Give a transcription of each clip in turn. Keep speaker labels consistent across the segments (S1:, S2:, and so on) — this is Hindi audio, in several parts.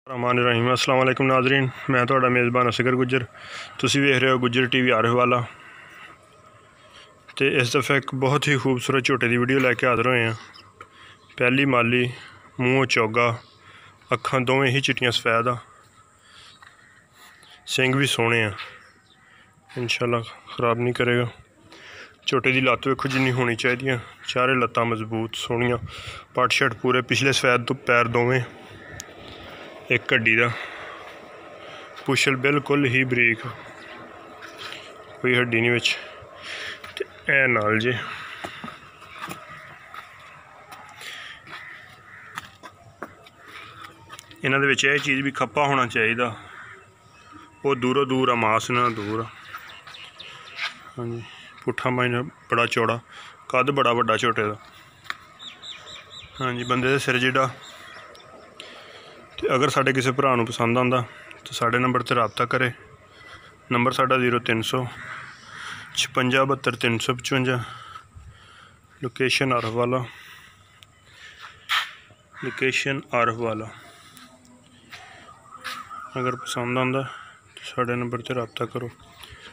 S1: रहमान रहीम। अस्सलाम वालेकुम नाजरीन, मैं ਤੁਹਾਡਾ मेज़बान असगर गुज्जर। तुसी वेख रहे हो गुज्जर टीवी आरिफ वाला। तो इस दफ़े एक बहुत ही खूबसूरत झोटे की वीडियो लैके हाज़र होए हैं। पहली माली, मूँह चौगा, अखां दोवें ही चिट्टियां सफेद आ, सिंग भी सोहने हैं, इंशाल्लाह ख़राब नहीं करेगा। झोटे की लत्त वेखो जिन्नी होनी चाहिए, चारे लत्तां मजबूत सोहनियां, पट शट पूरे, पिछले सफेद तो पैर दोवें, एक हड्डी का पुछल बिल्कुल ही बरीक, कोई हड्डी नहीं विच। ते ऐ नाल जे इन्हां दे विच एह चीज़ भी खप्पा होना चाहिए, वो दूरों दूर आ, मास ना दूर आ। हाँ जी, पुट्ठा माइना बड़ा चौड़ा, कद बड़ा वड्डा झोटे का। हाँ जी, बंदे दे सिर जिड्डा। तो अगर साढ़े किसी भरा नूं पसंद आंदा तो साढ़े नंबर ते रबता करे। नंबर साढ़ा 0300 56 72 355। लोकेशन आरफ वाला, लोकेशन आरफ वाला। अगर पसंद आंदा तो साढ़े नंबर ते रबता करो।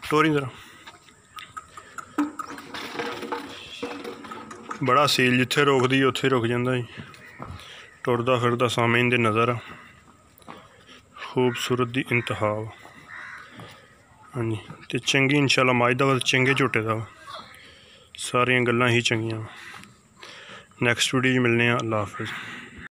S1: टोरी जरा बड़ा सील, जिथे रोकदी उत्थे रुक जाता जी, टुरदा फिरदा सामने दे नज़र आ, खूबसूरत दी इंतहा। हाँ जी, तो चंगी इंशाल्लाह मज दा चंगे झोटे का, सारियां गल्लां ही चंगियां। नैक्सट वीडियो मिलने, अल्लाह हाफिज़।